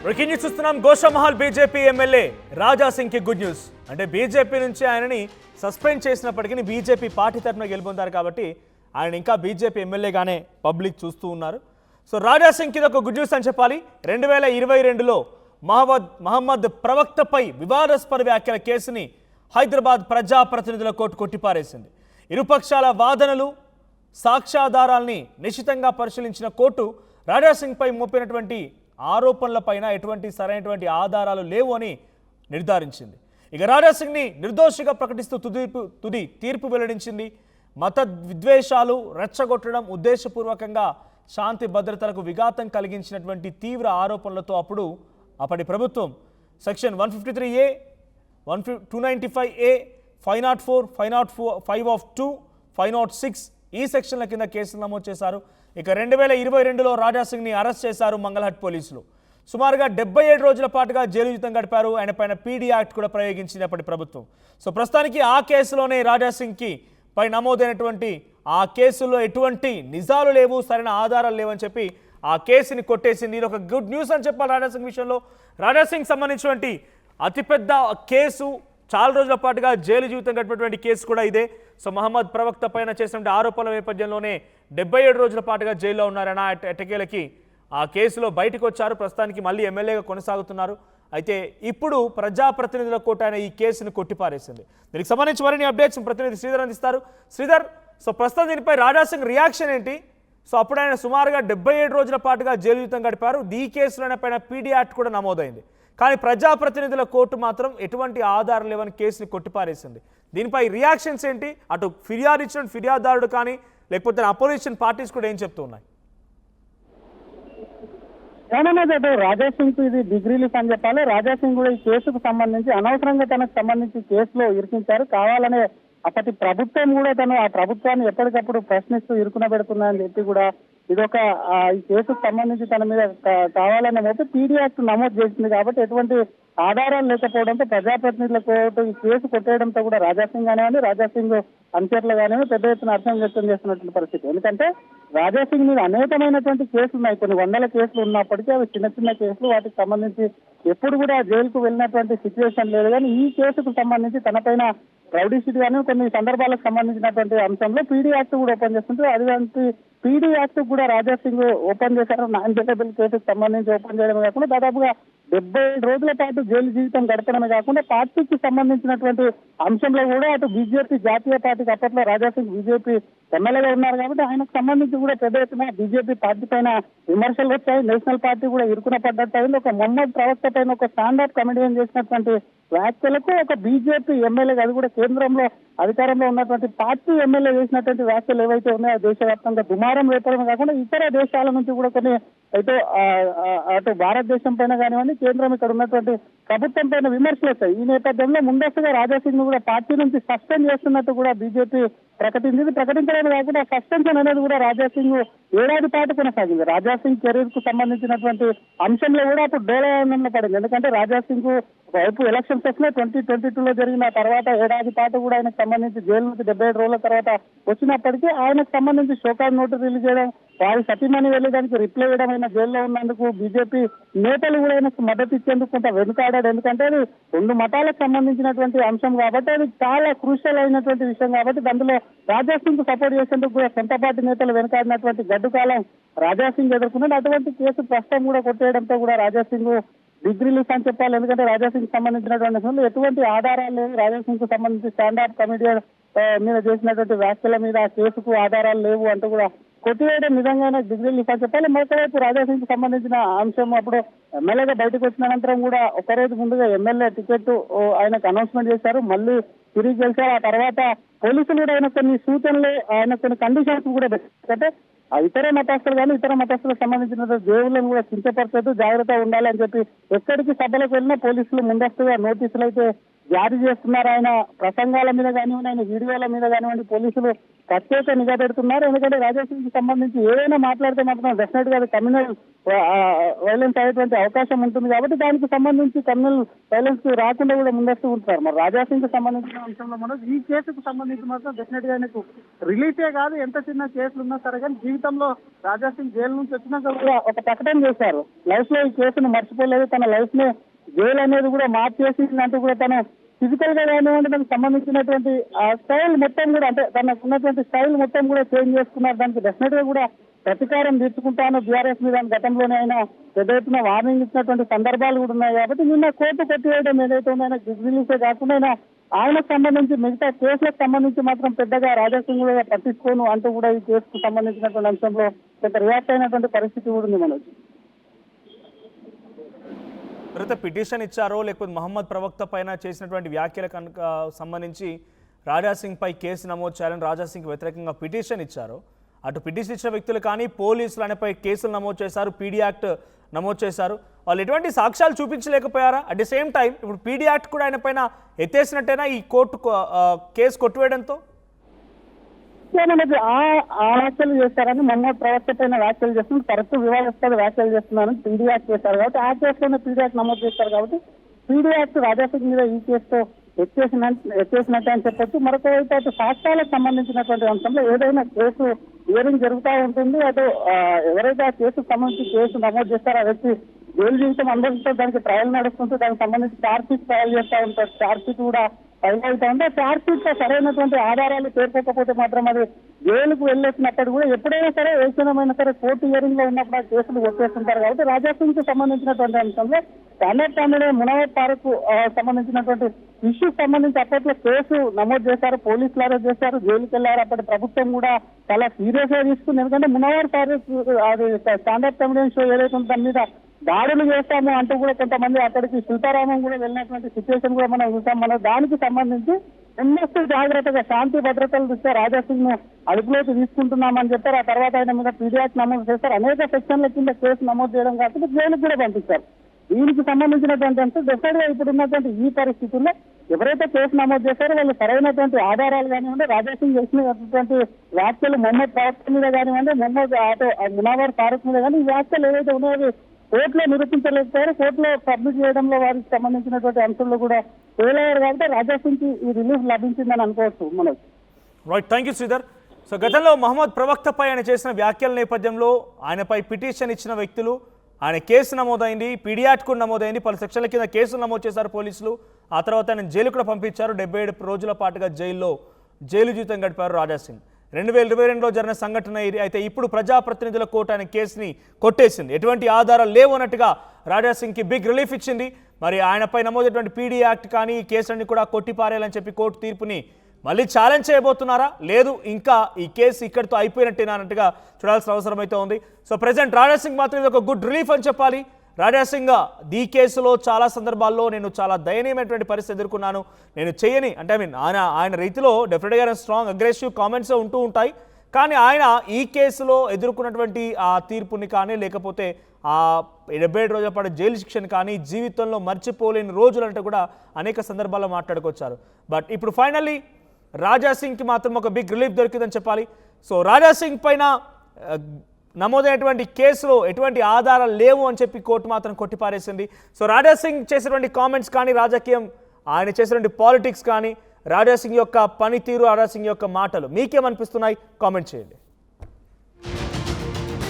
Breaking news చూస్తున్నాం. Goshamahal BJP MLA Raja Singh కి good news. అంటే బీజేపీ నుంచి ఆయనని సస్పెండ్ చేసినప్పటికీ బీజేపీ పార్టీ తరఫున గెలుపొందారు కాబట్టి ఆయన ఇంకా బీజేపీ ఎమ్మెల్యేగానే పబ్లిక్ చూస్తూ ఉన్నారు. సో రాజా సింగ్ ఇది ఒక గుడ్ న్యూస్ అని చెప్పాలి. 2022లో మహమ్మద్ ప్రవక్తపై వివాదాస్పద వ్యాఖ్యల కేసుని హైదరాబాద్ ప్రజాప్రతినిధుల కోర్టు కొట్టిపారేసింది. ఇరుపక్షాల వాదనలు సాక్ష్యాధారాల్ని నిశితంగా పరిశీలించిన కోర్టు రాజా సింగ్ పై మోపినటువంటి ఆరోపణలపైన ఎటువంటి సరైనటువంటి ఆధారాలు లేవు అని నిర్ధారించింది. ఇక రాజా సింగ్ని నిర్దోషిగా ప్రకటిస్తూ తుది తీర్పు వెల్లడించింది. మత విద్వేషాలు రెచ్చగొట్టడం, ఉద్దేశపూర్వకంగా శాంతి భద్రతలకు విఘాతం కలిగించినటువంటి తీవ్ర ఆరోపణలతో అప్పటి ప్రభుత్వం సెక్షన్ 153A, 295A, 504, 504, 502, 506 ఈ సెక్షన్ల కింద కేసులు నమోదు చేశారు. ఇక 2022లో రాజా సింగ్ని అరెస్ట్ చేశారు మంగళహట్ పోలీసులు. సుమారుగా 77 రోజుల పాటుగా జైలు జీవితం గడిపారు. ఆయన పైన పీడీ యాక్ట్ కూడా ప్రయోగించింది అప్పటి ప్రభుత్వం. సో ప్రస్తుతానికి ఆ కేసులోనే రాజా సింగ్కి పై నమోదైనటువంటి ఆ కేసులో ఎటువంటి నిజాలు లేవు, సరైన ఆధారాలు లేవని చెప్పి ఆ కేసుని కొట్టేసింది. ఇది ఒక గుడ్ న్యూస్ అని చెప్పాలి రాజా సింగ్ విషయంలో. రాజా సింగ్ సంబంధించినటువంటి అతిపెద్ద కేసు, చాలా రోజుల పాటుగా జైలు జీవితం గడిపినటువంటి కేసు కూడా ఇదే. సో మహమ్మద్ ప్రవక్త పైన చేసినటువంటి ఆరోపణల నేపథ్యంలోనే 77 రోజుల పాటుగా జైల్లో ఉన్నారన్న ఎటకేలకి ఆ కేసులో బయటకు వచ్చారు. ప్రస్తుతానికి మళ్ళీ ఎమ్మెల్యేగా కొనసాగుతున్నారు. అయితే ఇప్పుడు ప్రజాప్రతినిధుల కోర్టు ఆయన ఈ కేసును కొట్టిపారేసింది. దీనికి సంబంధించి మరిన్ని అప్డేట్స్ ప్రతినిధి శ్రీధర్ అందిస్తారు. శ్రీధర్, సో ప్రస్తుతం దీనిపై రాజా సింగ్ రియాక్షన్ ఏంటి? సో అప్పుడు ఆయన సుమారుగా 77 రోజుల పాటుగా జైలు జీవితం గడిపారు. ఈ కేసులో పైన పీడీ యాక్ట్ కూడా నమోదైంది. కానీ ప్రజాప్రతినిధుల కోర్టు మాత్రం ఎటువంటి ఆధారం లేవని కేసుని కొట్టిపారేసింది. దీనిపై రియాక్షన్స్ ఏంటి? అటు ఫిర్యాదు ఇచ్చిన ఫిర్యాదుదారుడు కానీ లేకపోతే అపోజిషన్ పార్టీస్ కూడా ఏం చెప్తూ ఉన్నాయి? రాజా సింగ్ ఇది బిగ్ రిలీఫ్ అని చెప్పాలి. రాజా సింగ్ కూడా ఈ కేసుకు సంబంధించి అనవసరంగా తనకు సంబంధించి కేసులో ఇరికించారు. కావాలనే అప్పటి ప్రభుత్వం కూడా ఆ ప్రభుత్వాన్ని ఎప్పటికప్పుడు ప్రశ్నిస్తూ ఇరుకున పెడుతుందని చెప్పి కూడా ఇదొక ఈ కేసుకు సంబంధించి తన మీద కావాలనే మోపి పీడీ యాక్ట్ నమోదు చేసింది. కాబట్టి ఎటువంటి ఆధారాలు లేకపోవడంతో ప్రజాప్రతినిధుల కోర్టు ఈ కేసు కొట్టేయడంతో కూడా రాజా సింగ్ కానివ్వండి, రాజా సింగ్ అనుచరులు కానివ్వండి పెద్ద ఎత్తున అర్థం వ్యక్తం చేస్తున్నటువంటి పరిస్థితి. ఎందుకంటే రాజా సింగ్ మీద అనేకమైనటువంటి కేసులు ఉన్నాయి. కొన్ని వందల కేసులు ఉన్నప్పటికీ అవి చిన్న చిన్న కేసులు. వాటికి సంబంధించి ఎప్పుడు కూడా జైలుకు వెళ్ళినటువంటి సిచ్యువేషన్ లేదు. కానీ ఈ కేసుకు సంబంధించి తనపైన రౌడీషీట్ కానీ కొన్ని సందర్భాలకు సంబంధించినటువంటి అంశంలో పీడీ యాక్ట్ కూడా ఓపెన్ చేస్తుంటే అటువంటి పీడీ యాక్ట్ కూడా రాజా సింగ్ ఓపెన్ చేశారు. నాన్ బెయిలబుల్ కేసుకు సంబంధించి ఓపెన్ చేయడమే కాకుండా దాదాపుగా 77 రోజుల పాటు జైలు జీవితం గడపడమే కాకుండా పార్టీకి సంబంధించినటువంటి అంశంలో కూడా అటు బీజేపీ జాతీయ పార్టీకి అప్పట్లో రాజా సింగ్ బీజేపీ ఎమ్మెల్యేగా ఉన్నారు కాబట్టి ఆయనకు సంబంధించి కూడా పెద్ద ఎత్తున బీజేపీ పార్టీ పైన విమర్శలు వచ్చాయి. నేషనల్ పార్టీ కూడా ఇరుకున పడ్డట్టు అయింది. ఒక మొహమ్మద్ ప్రవక్త పైన ఒక స్టాండర్డ్ కమెడియన్ చేసినటువంటి వ్యాఖ్యలకు ఒక బీజేపీ ఎమ్మెల్యేగా, అది కూడా కేంద్రంలో అధికారంలో ఉన్నటువంటి పార్టీ ఎమ్మెల్యే చేసినటువంటి వ్యాఖ్యలు ఏవైతే ఉన్నాయో దేశవ్యాప్తంగా దుమారం రేపడమే కాకుండా ఇతర దేశాల నుంచి కూడా కొన్ని అయితే అటు భారతదేశం పైన కానివ్వండి, కేంద్రం ఇక్కడ ఉన్నటువంటి ప్రభుత్వం పైన విమర్శలు వచ్చాయి. ఈ నేపథ్యంలో ముందస్తుగా రాజా సింగ్ కూడా పార్టీ నుంచి సస్పెండ్ చేస్తున్నట్టు కూడా బీజేపీ ప్రకటించింది. ప్రకటించడమే కాకుండా సస్పెన్షన్ అనేది కూడా రాజా సింగ్ ఏడాది పాటు కొనసాగింది. రాజా సింగ్ కెరీర్ కు సంబంధించినటువంటి అంశంలో కూడా అప్పుడు డోలనంలో పడింది. ఎందుకంటే రాజా సింగ్ వైపు ఎలక్షన్స్ వస్తున్నాయి. 2022లో జరిగిన తర్వాత ఏడాది పాటు కూడా ఆయనకు సంబంధించి జైలు నుంచి 77 రోజుల తర్వాత వచ్చినప్పటికీ ఆయనకు సంబంధించి షోకాజ్ నోటీస్ రిలీజ్ చేయడం, వారి సతీమణి వెళ్ళడానికి రిప్లై ఇవ్వడం, అయినా జైల్లో ఉన్నందుకు బీజేపీ నేతలు కూడా ఆయనకు మద్దతు ఇచ్చేందుకు కొంత వెనుకాడాడు. ఎందుకంటే అది రెండు మతాలకు సంబంధించినటువంటి అంశం కాబట్టి అది చాలా క్రూషియల్ అయినటువంటి విషయం కాబట్టి అందులో రాజా సింగ్ సపోర్ట్ చేసేందుకు కూడా సొంత పార్టీ నేతలు వెనుకాడినటువంటి గడ్డు కాలం రాజా సింగ్ ఎదుర్కొన్నాడు. అటువంటి కేసు ప్రస్తుతం కూడా కొట్టేయడంతో కూడా రాజా సింగ్ బిగ్ రిలీఫ్ అని చెప్పాలి. ఎందుకంటే రాజా సింగ్ సంబంధించినటువంటి ఎటువంటి ఆధారాలు లేవు. రాజా సింగ్ కు సంబంధించి స్టాండర్డ్ కమిడియన్ మీద చేసినటువంటి వ్యాఖ్యల మీద కేసుకు ఆధారాలు లేవు అంటూ కూడా కొట్టివేయడం నిజంగానే బిగ్ రిలీఫ్ అని చెప్పాలి. మరోవైపు రాజా సింగ్ కు సంబంధించిన అంశం అప్పుడు ఎమ్మెల్యేగా బయటకు వచ్చిన అనంతరం కూడా ఒకరోజు ముందుగా ఎమ్మెల్యే టికెట్ ఆయనకు అనౌన్స్మెంట్ చేశారు. మళ్ళీ తిరిగి గెలిచారు. ఆ తర్వాత పోలీసులు కూడా ఆయన కొన్ని సూచనలు, ఆయన కొన్ని కండిషన్స్ కూడా పెట్టారు. ఇతర మతస్థులు కానీ ఇతర మతస్థులకు సంబంధించిన దేవుళ్ళను కూడా కించపరచదు, జాగ్రత్తగా ఉండాలని చెప్పి ఎక్కడికి సభలకు వెళ్ళినా పోలీసులు ముందస్తుగా నోటీసులు అయితే జారీ చేస్తున్నారు. ఆయన ప్రసంగాల మీద కానివ్వండి, ఆయన వీడియోల మీద కానివ్వండి పోలీసులు ప్రత్యేక నిఘా పెడుతున్నారు. ఎందుకంటే రాజా సింగ్ కి సంబంధించి ఏదైనా మాట్లాడితే మాత్రం డెఫినెట్ గా క్రిమినల్ వైలెన్స్ అయ్యేటువంటి అవకాశం ఉంటుంది. కాబట్టి దానికి సంబంధించి క్రిమినల్ వైలెన్స్ రాకుండా కూడా ముందస్తు ఉంటున్నారు. మరి రాజా సింగ్ కి సంబంధించిన అంశంలో మనం ఈ కేసుకు సంబంధించి మాత్రం డెఫినెట్ గా ఆయనకు రిలీఫే కాదు, ఎంత చిన్న కేసులు ఉన్నా సరే కానీ జీవితంలో రాజా సింగ్ జైలు నుంచి వచ్చినాక కూడా ఒక ప్రకటన చేశారు. లైఫ్ లో ఈ కేసును మర్చిపోలేదు, తన లైఫ్ నే జైలు అనేది కూడా మార్చేసిందంటూ కూడా తను ఫిజికల్ గా కానివ్వండి దానికి సంబంధించినటువంటి ఆ స్టైల్ మొత్తం కూడా, అంటే తనకు ఉన్నటువంటి స్టైల్ మొత్తం కూడా చేంజ్ చేసుకున్నారు. దానికి డెఫినెట్ గా కూడా ప్రతీకారం తీర్చుకుంటాను బీఆర్ఎస్ మీద గతంలోనే ఆయన పెద్ద ఎత్తున వార్నింగ్ ఇచ్చినటువంటి సందర్భాలు కూడా ఉన్నాయి. కాబట్టి నిన్న కోర్టు కొట్టివేయడం ఏదైతే ఉందో ఆయన రిలీఫే కాకుండా ఆయనకు సంబంధించి మిగతా కేసులకు సంబంధించి మాత్రం పెద్దగా రాజా సింగ్ కూడా పట్టించుకోను అంటూ కూడా ఈ కేసుకు సంబంధించినటువంటి అంశంలో పెద్ద రియాక్ట్ అయినటువంటి పరిస్థితి కూడా ఉంది మనకి. తర్వాత పిటిషన్ ఇచ్చారో లేకపోతే మహమ్మద్ ప్రవక్త పైన చేసినటువంటి వ్యాఖ్యలకు సంబంధించి రాజా సింగ్ పై కేసు నమోదు చేయాలని రాజా సింగ్ వ్యతిరేకంగా పిటిషన్ ఇచ్చారు. అటు పిటిషన్ ఇచ్చిన వ్యక్తులు కానీ పోలీసులు ఆయనపై కేసులు నమోదు చేశారు, పీడీ యాక్ట్ నమోదు చేశారు. వాళ్ళు ఎటువంటి సాక్ష్యాలు చూపించలేకపోయారా? అట్ ది సేమ్ టైం ఇప్పుడు పీడీ యాక్ట్ కూడా ఆయన పైన ఎత్తేసినట్టేనా ఈ కోర్టు కేసు కొట్టివేయడంతో? వ్యాఖ్యలు చేస్తారని మహమ్మద్ ప్రవక్త పైన వ్యాఖ్యలు చేస్తున్నారు, తరచూ వివాదాస్పద వ్యాఖ్యలు చేస్తున్నారని పీడీ యాక్ట్ చేశారు. కాబట్టి ఆ కేసులోనే పీడీ యాక్ట్ నమోదు చేస్తారు. కాబట్టి పీడీ యాక్ట్ రాజా సింగ్ మీద ఈ కేసుతో ఎత్తేసినట్టు అని చెప్పొచ్చు. మరొక వైపు అటు సాక్ష్యాలకు సంబంధించినటువంటి అంశంలో ఏదైనా కేసు హియరింగ్ జరుగుతూ ఉంటుంది. అటు ఎవరైతే ఆ కేసుకు సంబంధించి కేసు నమోదు చేస్తారో ఆ వ్యక్తి జైలు జీవితం అనుభవిస్తారు. దానికి ట్రయల్ నడుస్తుంటే దానికి సంబంధించి ఛార్జ్ షీట్ ట్రయల్ చేస్తూ ఉంటారు. ఛార్జ్ షీట్ కూడా ఫైల్ అవుతా ఉంటే ఛార్జ్ షీట్ లో సరైనటువంటి ఆధారాలు పేర్కొకపోతే మాత్రం అది జైలుకు వెళ్ళేసినప్పుడు కూడా ఎప్పుడైనా సరే ఏ క్షణమైనా సరే కోర్టు హియరింగ్ లో ఉన్నప్పుడు ఆ కేసులు కొట్టేస్తుంటారు. కాబట్టి రాజా సింగ్ కు సంబంధించినటువంటి అంశంలో స్టాండర్డ్ కామెడీ మునవర్ పార్క్ సంబంధించినటువంటి ఇష్యూకి సంబంధించి అప్పట్లో కేసు నమోదు చేశారు, పోలీసులు అరెస్ట్ చేశారు, జైలుకి వెళ్ళారు. అప్పటి ప్రభుత్వం కూడా చాలా సీరియస్ గా తీసుకుంది. ఎందుకంటే మునవర్ పార్క్ అది స్టాండర్డ్ కామెడియన్ షో ఏదైతే ఉందో దాని మీద దాడులు చేస్తాము అంటూ కూడా కొంతమంది అక్కడికి సీతారామం కూడా వెళ్ళినటువంటి సిచ్యువేషన్ కూడా మనం చూసాం. మనం దానికి సంబంధించి ముందస్తు జాగ్రత్తగా శాంతి భద్రతల దృష్ట్యా రాజా సింగ్ ను అదుపులోకి తీసుకుంటున్నామని చెప్పారు. ఆ తర్వాత ఆయన మీద పీడీ యాక్ట్ నమోదు చేస్తారు. అనేక సెక్షన్ల కింద కేసు నమోదు చేయడం కాకుండా జైలుకు కూడా పంపిస్తారు. దీనికి సంబంధించినటువంటి అంశం డెఫినెట్ గా ఇప్పుడు ఉన్నటువంటి ఈ పరిస్థితుల్లో ఎవరైతే కేసు నమోదు చేశారో వాళ్ళు సరైనటువంటి ఆధారాలు కానివ్వండి, రాజా సింగ్ చేసినటువంటి వ్యాఖ్యలు మహమ్మద్ ప్రవక్త మీద కానివ్వండి, మునవర్ ఫారూక్ మీద కానీ ఈ వ్యాఖ్యలు ఏవైతే ఉన్నాయో కోర్టులో నిరూపించలేకపోయారు. కోర్టులో సబ్మిట్ చేయడంలో వారికి సంబంధించినటువంటి అంశంలో కూడా ఫెయిల్ అయ్యారు. కాబట్టి రాజా సింగ్ కి ఈ రిలీఫ్ లభించిందని అనుకోవచ్చు మనకు. Right, thank you Sridhar. So గతంలో మహమ్మద్ ప్రవక్తపై ఆయన చేసిన వ్యాఖ్యల నేపథ్యంలో ఆయనపై పిటిషన్ ఇచ్చిన వ్యక్తులు, ఆయన కేసు నమోదైంది, పీడీ యాక్ట్ కూడా నమోదైంది, పలు సెక్షన్ల కింద కేసులు నమోదు చేశారు పోలీసులు. ఆ తర్వాత ఆయన జైలు కూడా పంపించారు. 77 రోజుల పాటుగా జైలు జీవితం గడిపారు రాజా సింగ్. 2022లో జరిగిన సంఘటన ఇది. అయితే ఇప్పుడు ప్రజాప్రతినిధుల కోర్టు ఆయన కేసుని కొట్టేసింది. ఎటువంటి ఆధారాలు లేవు అన్నట్టుగా రాజా సింగ్కి బిగ్ రిలీఫ్ ఇచ్చింది. మరి ఆయనపై నమోదైనటువంటి పీడీ యాక్ట్ కానీ ఈ కేసులన్నీ కూడా కొట్టిపారేయాలని చెప్పి కోర్టు తీర్పుని మళ్ళీ ఛాలెంజ్ చేయబోతున్నారా, లేదు ఇంకా ఈ కేసు ఇక్కడితో అయిపోయినట్టేనా అన్నట్టుగా చూడాల్సిన అవసరం అయితే ఉంది. సో ప్రెసెంట్ రాజా సింగ్ మాత్రం ఇది ఒక గుడ్ రిలీఫ్ అని చెప్పాలి. రాజా సింగ్ ఈ కేసులో చాలా సందర్భాల్లో నేను చాలా దయనీయమైనటువంటి పరిస్థితి ఎదుర్కొన్నాను, నేను చేయని అంటే ఆయన రీతిలో డెఫినెట్గా స్ట్రాంగ్ అగ్రెసివ్ కామెంట్స్ ఉంటూ ఉంటాయి. కానీ ఆయన ఈ కేసులో ఎదుర్కొన్నటువంటి ఆ తీర్పుని కానీ లేకపోతే ఆ 77 రోజుల పాటు జైలు శిక్షను కానీ జీవితంలో మర్చిపోలేని రోజులంటే కూడా అనేక సందర్భాల్లో మాట్లాడుకొచ్చారు. బట్ ఇప్పుడు ఫైనల్లీ రాజా సింగ్కి మాత్రం ఒక బిగ్ రిలీఫ్ దొరికిందని చెప్పాలి. సో రాజా సింగ్ పైన నమోదైనటువంటి కేసులో ఎటువంటి ఆధారాలు లేవు అని చెప్పి కోర్టు మాత్రం కొట్టిపారేసింది. సో రాజా సింగ్ చేసినటువంటి కామెంట్స్ కానీ, రాజకీయం ఆయన చేసినటువంటి పాలిటిక్స్ కానీ, రాజా సింగ్ యొక్క పనితీరు, రాజా సింగ్ యొక్క మాటలు మీకేమనిపిస్తున్నాయి కామెంట్ చేయండి.